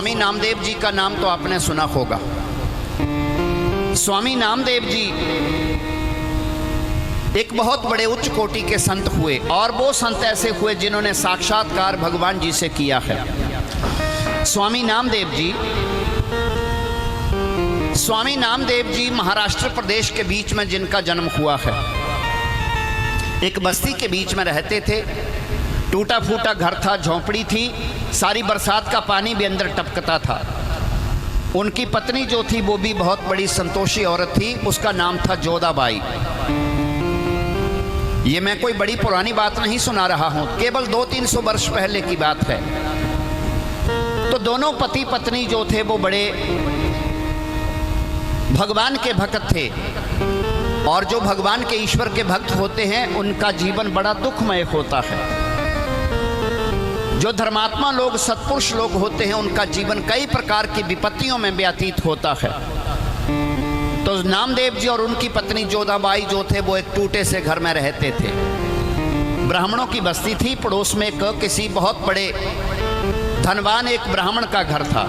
स्वामी नामदेव जी का नाम तो आपने सुना होगा। स्वामी नामदेव जी एक बहुत बड़े उच्च कोटि के संत हुए, और वो संत ऐसे हुए जिन्होंने साक्षात्कार भगवान जी से किया है। स्वामी नामदेव जी महाराष्ट्र प्रदेश के बीच में जिनका जन्म हुआ है, एक बस्ती के बीच में रहते थे। टूटा फूटा घर था, झोंपड़ी थी, सारी बरसात का पानी भी अंदर टपकता था। उनकी पत्नी जो थी वो भी बहुत बड़ी संतोषी औरत थी, उसका नाम था जोधाबाई। ये मैं कोई बड़ी पुरानी बात नहीं सुना रहा हूं, केवल 200-300 वर्ष पहले की बात है। तो दोनों पति पत्नी जो थे वो बड़े भगवान के भक्त थे, और जो भगवान के ईश्वर के भक्त होते हैं उनका जीवन बड़ा दुखमय होता है। जो धर्मात्मा लोग, सत्पुरुष लोग होते हैं, उनका जीवन कई प्रकार की विपत्तियों में व्यतीत होता है। तो नामदेव जी और उनकी पत्नी जोधाबाई जो थे वो एक टूटे से घर में रहते थे। ब्राह्मणों की बस्ती थी, पड़ोस में एक किसी बहुत बड़े धनवान एक ब्राह्मण का घर था।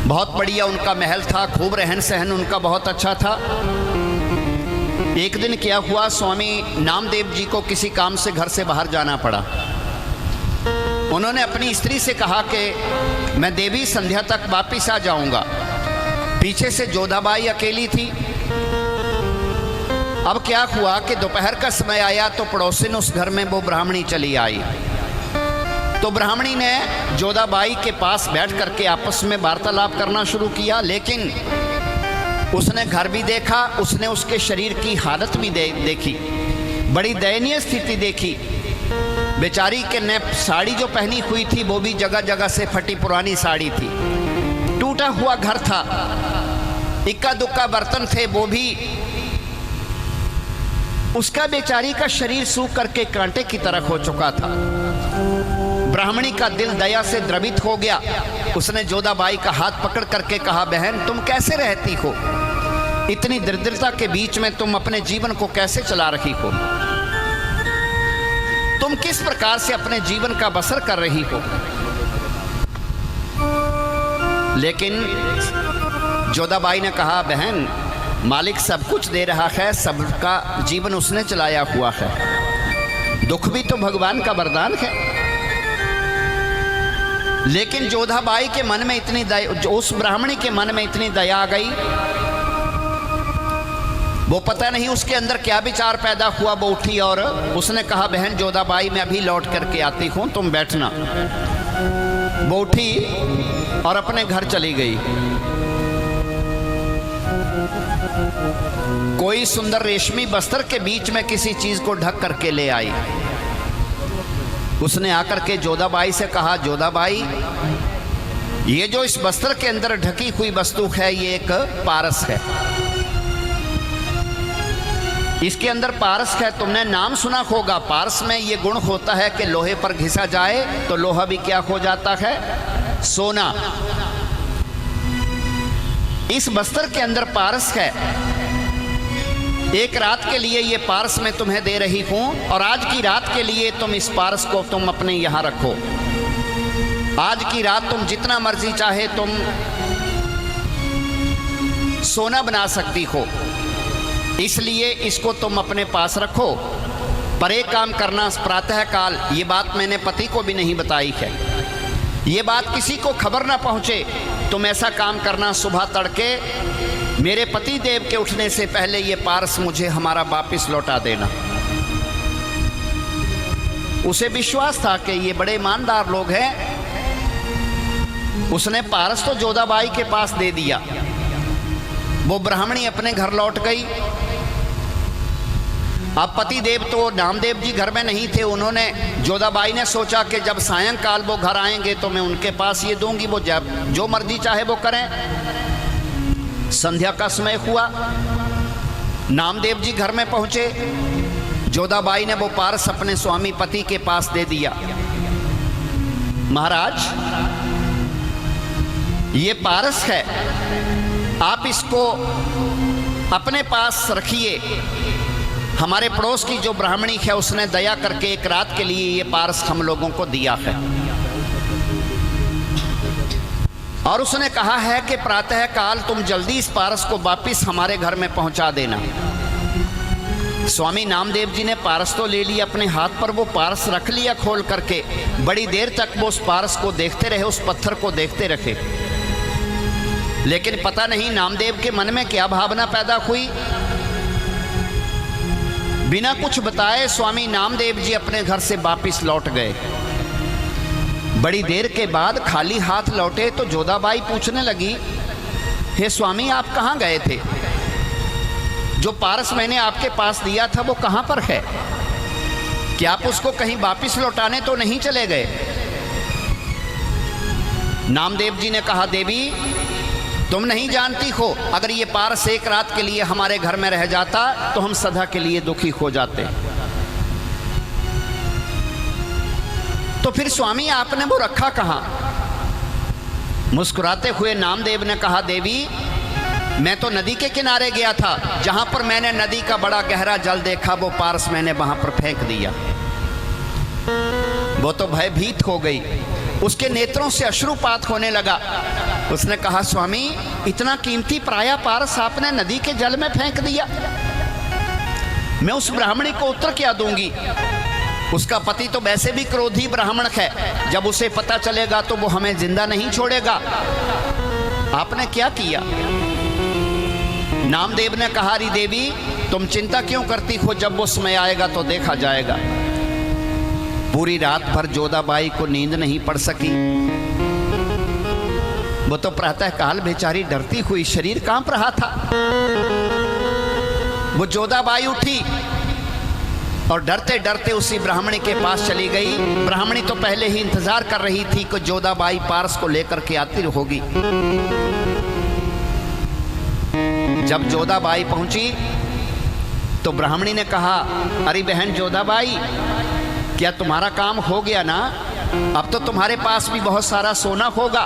बहुत बढ़िया उनका महल था, खूब रहन सहन उनका बहुत अच्छा था। एक दिन क्या हुआ, स्वामी नामदेव जी को किसी काम से घर से बाहर जाना पड़ा। उन्होंने अपनी स्त्री से कहा कि मैं देवी संध्या तक वापिस आ जाऊंगा। पीछे से जोधाबाई अकेली थी। अब क्या हुआ कि दोपहर का समय आया तो पड़ोसिन उस घर में वो ब्राह्मणी चली आई। तो ब्राह्मणी ने जोधाबाई के पास बैठ करके आपस में वार्तालाप करना शुरू किया, लेकिन उसने घर भी देखा, उसने उसके शरीर की हालत भी देखी, बड़ी दयनीय स्थिति देखी। बेचारी के ने साड़ी जो पहनी हुई थी वो भी जगह जगह से फटी पुरानी साड़ी थी। टूटा हुआ घर था, इक्का दुक्का बर्तन थे, वो भी। उसका बेचारी का शरीर सूख करके कांटे की तरह हो चुका था। ब्राह्मणी का दिल दया से द्रवित हो गया। उसने जोधाबाई का हाथ पकड़ करके कहा, बहन तुम कैसे रहती हो? इतनी दरिद्रता के बीच में तुम अपने जीवन को कैसे चला रही हो? तुम किस प्रकार से अपने जीवन का बसर कर रही हो? लेकिन जोधाबाई ने कहा, बहन मालिक सब कुछ दे रहा है, सबका जीवन उसने चलाया हुआ है, दुख भी तो भगवान का वरदान है। लेकिन जोधाबाई के मन में इतनी दया, उस ब्राह्मणी के मन में इतनी दया आ गई, वो पता नहीं उसके अंदर क्या विचार पैदा हुआ। वो उठी और उसने कहा, बहन जोधाबाई मैं अभी लौट करके आती हूं, तुम बैठना। वो उठी और अपने घर चली गई। कोई सुंदर रेशमी बस्तर के बीच में किसी चीज को ढक करके ले आई। उसने आकर के जोधाबाई से कहा, जोधाबाई ये जो इस बस्तर के अंदर ढकी हुई वस्तु है ये एक पारस है। इसके अंदर पारस है, तुमने नाम सुना होगा। पारस में ये गुण होता है कि लोहे पर घिसा जाए तो लोहा भी क्या हो जाता है? सोना। इस बस्तर के अंदर पारस है। एक रात के लिए ये पारस मैं तुम्हें दे रही हूं, और आज की रात के लिए तुम इस पारस को तुम अपने यहां रखो। आज की रात तुम जितना मर्जी चाहे तुम सोना बना सकती हो, इसलिए इसको तुम अपने पास रखो। पर एक काम करना, प्रातः काल, ये बात मैंने पति को भी नहीं बताई है, ये बात किसी को खबर ना पहुंचे। तुम ऐसा काम करना, सुबह तड़के मेरे पति देव के उठने से पहले ये पारस मुझे हमारा वापिस लौटा देना। उसे विश्वास था कि ये बड़े ईमानदार लोग हैं। उसने पारस तो जोधाबाई के पास दे दिया। वो ब्राह्मणी अपने घर लौट गई। अब पति देव तो नामदेव जी घर में नहीं थे। उन्होंने, जोधाबाई ने सोचा कि जब सायंकाल वो घर आएंगे तो मैं उनके पास ये दूंगी, वो जब जो मर्जी चाहे वो करें। संध्या का समय हुआ, नामदेव जी घर में पहुंचे। जोधाबाई ने वो पारस अपने स्वामी पति के पास दे दिया। महाराज ये पारस है, आप इसको अपने पास रखिए। हमारे पड़ोस की जो ब्राह्मणी है उसने दया करके एक रात के लिए ये पारस हम लोगों को दिया है। और उसने कहा है कि प्रातः काल तुम जल्दी इस पारस को वापिस हमारे घर में पहुंचा देना। स्वामी नामदेव जी ने पारस तो ले लिया अपने हाथ पर, वो पारस रख लिया खोल करके। बड़ी देर तक वो उस पारस को देखते रहे, उस पत्थर को देखते रहे, लेकिन पता नहीं नामदेव के मन में क्या भावना पैदा हुई। बिना कुछ बताए स्वामी नामदेव जी अपने घर से वापिस लौट गए। बड़ी देर के बाद खाली हाथ लौटे तो जोधाबाई पूछने लगी, हे स्वामी आप कहाँ गए थे? जो पारस मैंने आपके पास दिया था वो कहाँ पर है? क्या आप उसको कहीं वापिस लौटाने तो नहीं चले गए? नामदेव जी ने कहा, देवी तुम नहीं जानती हो, अगर ये पारस एक रात के लिए हमारे घर में रह जाता तो हम सदा के लिए दुखी हो जाते। तो फिर स्वामी आपने वो रखा कहाँ? मुस्कुराते हुए नामदेव ने कहा, देवी मैं तो नदी के किनारे गया था, जहां पर मैंने नदी का बड़ा गहरा जल देखा वो पारस मैंने वहां पर फेंक दिया। वो तो भयभीत हो गई, उसके नेत्रों से अश्रुपात होने लगा। उसने कहा, स्वामी इतना कीमती पराया पारस आपने नदी के जल में फेंक दिया, मैं उस ब्राह्मणी को उत्तर क्या दूंगी? उसका पति तो वैसे भी क्रोधी ब्राह्मण है, जब उसे पता चलेगा तो वो हमें जिंदा नहीं छोड़ेगा। आपने क्या किया? नामदेव ने कहा, री देवी तुम चिंता क्यों करती हो, जब वो समय आएगा तो देखा जाएगा। पूरी रात भर जोधाबाई को नींद नहीं पड़ सकी। वो तो प्रातः काल बेचारी डरती हुई शरीर कांप रहा था। वो जोधाबाई उठी और डरते डरते उसी ब्राह्मणी के पास चली गई। ब्राह्मणी तो पहले ही इंतजार कर रही थी कि जोधाबाई पारस को लेकर के आती होगी। जब जोधाबाई पहुंची तो ब्राह्मणी ने कहा, अरे बहन जोधाबाई क्या तुम्हारा काम हो गया ना? अब तो तुम्हारे पास भी बहुत सारा सोना होगा।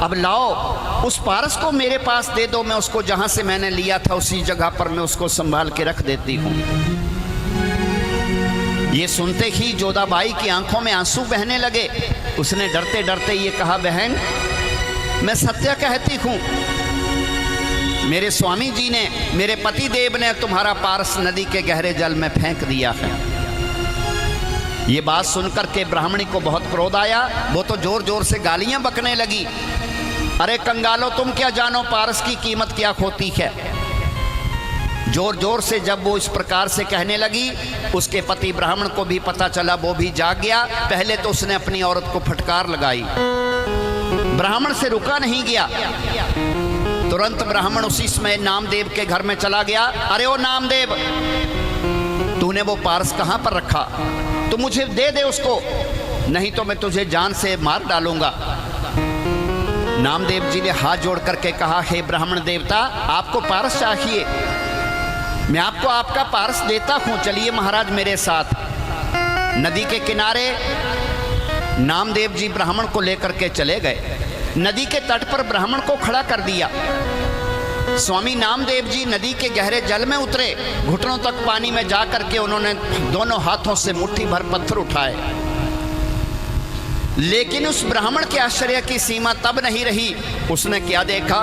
अब लाओ उस पारस को मेरे पास दे दो, मैं उसको जहां से मैंने लिया था उसी जगह पर मैं उसको संभाल के रख देती हूँ। ये सुनते ही जोधाबाई की आंखों में आंसू बहने लगे। उसने डरते डरते ये कहा, बहन मैं सत्य कहती हूँ, मेरे स्वामी जी ने, मेरे पति देव ने तुम्हारा पारस नदी के गहरे जल में फेंक दिया है। ये बात सुनकर के ब्राह्मणी को बहुत क्रोध आया। वो तो जोर जोर से गालियां बकने लगी, अरे कंगालो तुम क्या जानो पारस की कीमत क्या होती है। जोर जोर से जब वो इस प्रकार से कहने लगी, उसके पति ब्राह्मण को भी पता चला, वो भी जाग गया। पहले तो उसने अपनी औरत को फटकार लगाई, ब्राह्मण से रुका नहीं गया। तुरंत ब्राह्मण उसी समय नामदेव के घर में चला गया। अरे ओ नामदेव, तूने वो पारस कहाँ पर रखा? तू मुझे दे दे उसको, नहीं तो मैं तुझे जान से मार डालूंगा। नामदेव जी ने हाथ जोड़ करके कहा, हे ब्राह्मण देवता आपको पारस चाहिए, मैं आपको आपका पारस देता हूं, चलिए महाराज मेरे साथ। नदी के किनारे नामदेव जी ब्राह्मण को लेकर के चले गए। नदी के तट पर ब्राह्मण को खड़ा कर दिया। स्वामी नामदेव जी नदी के गहरे जल में उतरे। घुटनों तक पानी में जाकर के उन्होंने दोनों हाथों से मुट्ठी भर पत्थर उठाए। लेकिन उस ब्राह्मण के आश्चर्य की सीमा तब नहीं रही। उसने क्या देखा,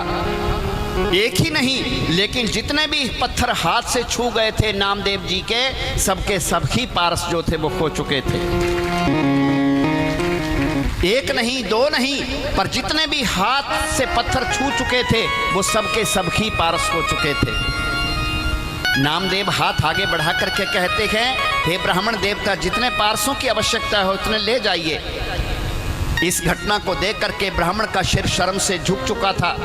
एक ही नहीं लेकिन जितने भी पत्थर हाथ से छू गए थे नामदेव जी के, सबके सब ही पारस जो थे वो खो चुके थे। एक नहीं दो नहीं, पर जितने भी हाथ से पत्थर छू चुके थे वो सबके सब ही पारस हो चुके थे। नामदेव हाथ आगे बढ़ा करके कहते हैं, हे ब्राह्मण देवता जितने पारसों की आवश्यकता है उतने ले जाइए। इस घटना को देख करके ब्राह्मण का सिर शर्म से झुक चुका था।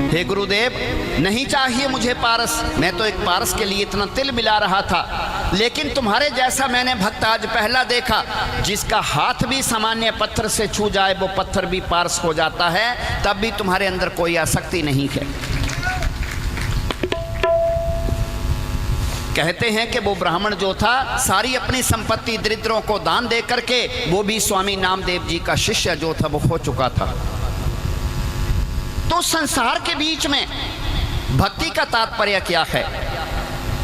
हे गुरुदेव नहीं चाहिए मुझे पारस, मैं तो एक पारस के लिए इतना तिल मिला रहा था, लेकिन तुम्हारे जैसा मैंने भक्त आज पहला देखा, जिसका हाथ भी सामान्य पत्थर से छू जाए वो पत्थर भी पारस हो जाता है, तब भी तुम्हारे अंदर कोई आसक्ति नहीं है। कहते हैं कि वो ब्राह्मण जो था सारी अपनी संपत्ति दरिद्रों को दान दे करके, वो भी स्वामी नामदेव जी का शिष्य जो था वो हो चुका था। तो संसार के बीच में भक्ति का तात्पर्य क्या है?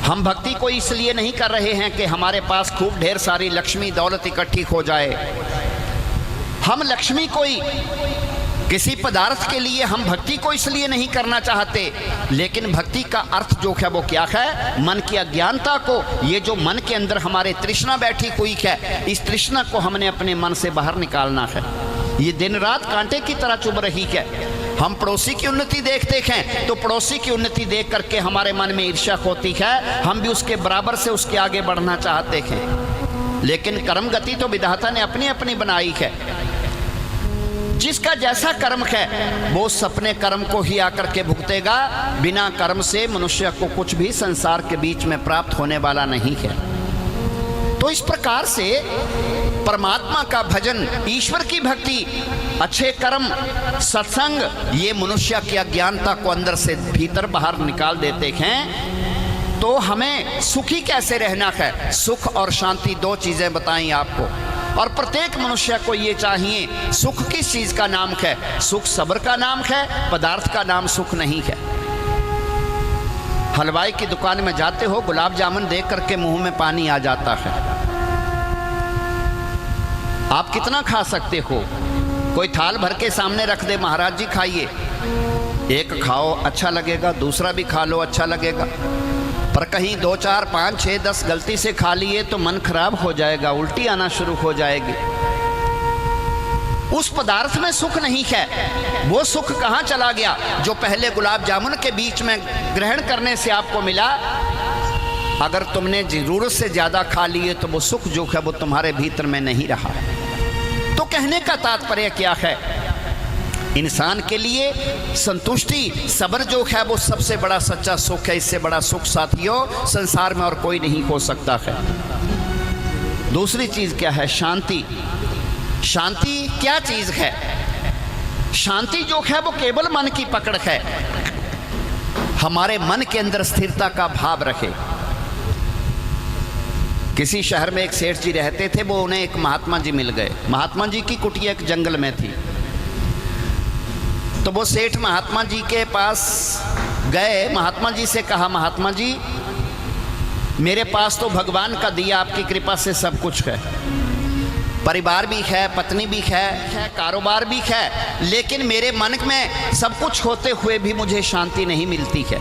हम भक्ति को इसलिए नहीं कर रहे हैं कि हमारे पास खूब ढेर सारी लक्ष्मी दौलत इकट्ठी हो जाए। हम लक्ष्मी कोई किसी पदार्थ के लिए हम भक्ति को इसलिए नहीं करना चाहते, लेकिन भक्ति का अर्थ जो है वो क्या है? मन की अज्ञानता को, ये जो मन के अंदर हमारे तृष्णा बैठी हुई है, इस तृष्णा को हमने अपने मन से बाहर निकालना है। ये दिन रात कांटे की तरह चुभ रही है। हम पड़ोसी की उन्नति देखते हैं तो पड़ोसी की उन्नति देख करके हमारे मन में ईर्ष्या होती है, हम भी उसके बराबर से उसके आगे बढ़ना चाहते हैं। लेकिन कर्म गति तो विधाता ने अपनी अपनी बनाई है। जिसका जैसा कर्म है वो अपने कर्म को ही आकर के भुगतेगा। बिना कर्म से मनुष्य को कुछ भी संसार के बीच में प्राप्त होने वाला नहीं है। तो इस प्रकार से परमात्मा का भजन, ईश्वर की भक्ति, अच्छे कर्म, सत्संग, ये मनुष्य की अज्ञानता को अंदर से भीतर बाहर निकाल देते हैं। तो हमें सुखी कैसे रहना है? सुख और शांति दो चीजें बताई आपको, और प्रत्येक मनुष्य को ये चाहिए। सुख किस चीज का नाम है? सुख सब्र का नाम है, पदार्थ का नाम सुख नहीं है। हलवाई की दुकान में जाते हो, गुलाब जामुन देख करके मुंह में पानी आ जाता है। आप कितना खा सकते हो? कोई थाल भर के सामने रख दे, महाराज जी खाइए, एक खाओ अच्छा लगेगा, दूसरा भी खा लो अच्छा लगेगा, पर कहीं 2, 4, 5, 6, 10 गलती से खा लिए तो मन खराब हो जाएगा, उल्टी आना शुरू हो जाएगी। उस पदार्थ में सुख नहीं है। वो सुख कहाँ चला गया जो पहले गुलाब जामुन के बीच में ग्रहण करने से आपको मिला? अगर तुमने जरूरत से ज्यादा खा लिए तो वो सुख जो है वो तुम्हारे भीतर में नहीं रहा। तो कहने का तात्पर्य क्या है? इंसान के लिए संतुष्टि, सब्र जो है वो सबसे बड़ा सच्चा सुख है। इससे बड़ा सुख साथियों संसार में और कोई नहीं हो सकता है। दूसरी चीज क्या है? शांति। शांति क्या चीज है? शांति जो है वो केवल मन की पकड़ है। हमारे मन के अंदर स्थिरता का भाव रखे। किसी शहर में एक सेठ जी रहते थे, वो उन्हें एक महात्मा जी मिल गए। महात्मा जी की कुटिया एक जंगल में थी। तो वो सेठ महात्मा जी के पास गए, महात्मा जी से कहा, महात्मा जी मेरे पास तो भगवान का दिया आपकी कृपा से सब कुछ है, परिवार भी है, पत्नी भी है, कारोबार भी है, लेकिन मेरे मन में सब कुछ होते हुए भी मुझे शांति नहीं मिलती है।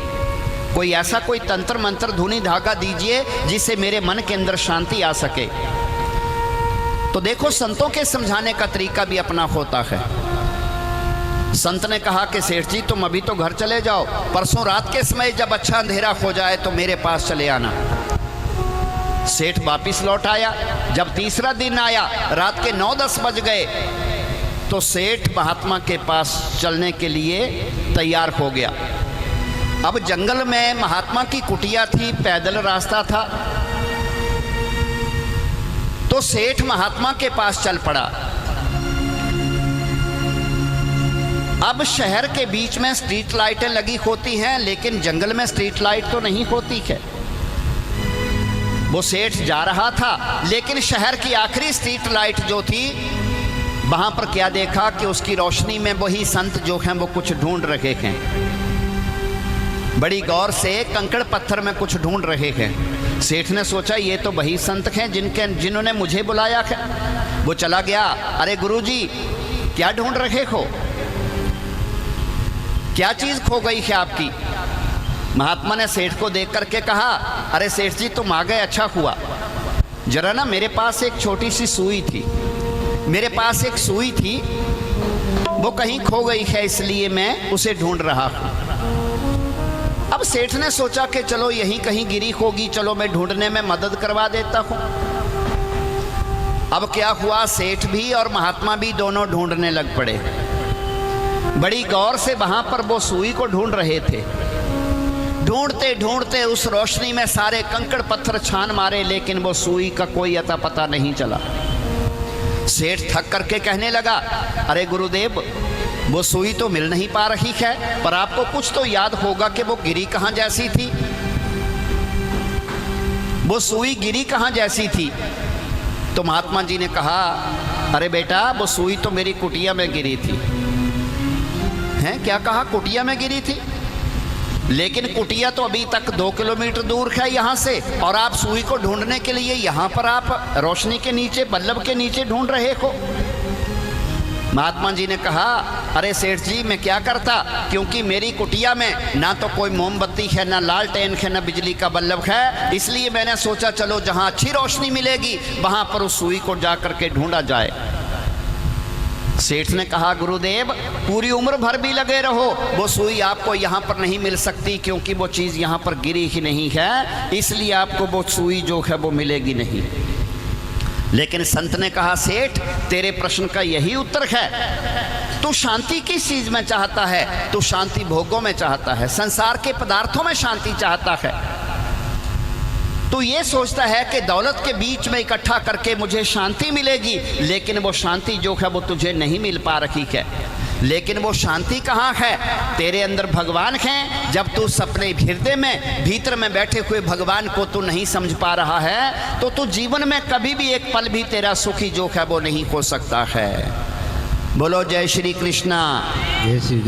कोई ऐसा कोई तंत्र मंत्र धुनी धागा दीजिए जिससे मेरे मन के अंदर शांति आ सके। तो देखो संतों के समझाने का तरीका भी अपना होता है। संत ने कहा कि सेठ जी तुम अभी तो घर चले जाओ, परसों रात के समय जब अच्छा अंधेरा हो जाए तो मेरे पास चले आना। सेठ वापिस लौट आया। जब तीसरा दिन आया, रात के 9-10 बज गए, तो सेठ महात्मा के पास चलने के लिए तैयार हो गया। अब जंगल में महात्मा की कुटिया थी, पैदल रास्ता था। तो सेठ महात्मा के पास चल पड़ा। अब शहर के बीच में स्ट्रीट लाइटें लगी होती हैं, लेकिन जंगल में स्ट्रीट लाइट तो नहीं होती है। वो सेठ जा रहा था, लेकिन शहर की आखिरी स्ट्रीट लाइट जो थी, वहां पर क्या देखा कि उसकी रोशनी में वही संत जो हैं वो कुछ ढूंढ रहे हैं। बड़ी गौर से कंकड़ पत्थर में कुछ ढूंढ रहे हैं। सेठ ने सोचा ये तो वही संत हैं जिन्होंने मुझे बुलाया है। वो चला गया, अरे गुरुजी क्या ढूंढ रहे हो? क्या चीज खो गई है आपकी? महात्मा ने सेठ को देख करके कहा, अरे सेठ जी तुम आ गए, अच्छा हुआ। जरा ना मेरे पास एक छोटी सी सुई थी, मेरे पास एक सुई थी, वो कहीं खो गई है, इसलिए मैं उसे ढूंढ रहा हूं। अब सेठ ने सोचा कि चलो यहीं कहीं गिरी होगी, चलो मैं ढूंढने में मदद करवा देता हूं। अब क्या हुआ, सेठ भी और महात्मा भी दोनों ढूंढने लग पड़े। बड़ी गौर से वहां पर वो सुई को ढूंढ रहे थे। ढूंढते ढूंढते उस रोशनी में सारे कंकड़ पत्थर छान मारे, लेकिन वो सुई का कोई अता पता नहीं चला। सेठ थक करके कहने लगा, अरे गुरुदेव वो सुई तो मिल नहीं पा रही है, पर आपको कुछ तो याद होगा कि वो गिरी कहां जैसी थी? वो सुई गिरी कहां जैसी थी? तो महात्मा जी ने कहा, अरे बेटा वो सुई तो मेरी कुटिया में गिरी थी। हैं? क्या कहा? कुटिया में गिरी थी? लेकिन कुटिया तो अभी तक 2 किलोमीटर दूर है यहाँ से, और आप सुई को ढूंढने के लिए यहाँ पर आप रोशनी के नीचे, बल्लभ के नीचे ढूंढ रहे हो। महात्मा जी ने कहा, अरे सेठ जी मैं क्या करता, क्योंकि मेरी कुटिया में ना तो कोई मोमबत्ती है, ना लालटेन है, ना बिजली का बल्ब है, इसलिए मैंने सोचा चलो जहां अच्छी रोशनी मिलेगी वहां पर उस सुई को जा करके ढूंढा जाए। सेठ ने कहा, गुरुदेव पूरी उम्र भर भी लगे रहो, वो सुई आपको यहाँ पर नहीं मिल सकती, क्योंकि वो चीज़ यहाँ पर गिरी ही नहीं है, इसलिए आपको वो सुई जो है वो मिलेगी नहीं। लेकिन संत ने कहा, सेठ तेरे प्रश्न का यही उत्तर है, तू शांति किस चीज़ में चाहता है? तू शांति भोगों में चाहता है, संसार के पदार्थों में शांति चाहता है। तू ये सोचता है कि दौलत के बीच में इकट्ठा करके मुझे शांति मिलेगी, लेकिन वो शांति जो है वो तुझे नहीं मिल पा रही है। लेकिन वो शांति कहाँ है? तेरे अंदर भगवान है। जब तू सपने हृदय में भीतर में बैठे हुए भगवान को तू नहीं समझ पा रहा है, तो तू जीवन में कभी भी एक पल भी तेरा सुखी जो है वो नहीं हो सकता है। बोलो जय श्री कृष्णा। जय श्री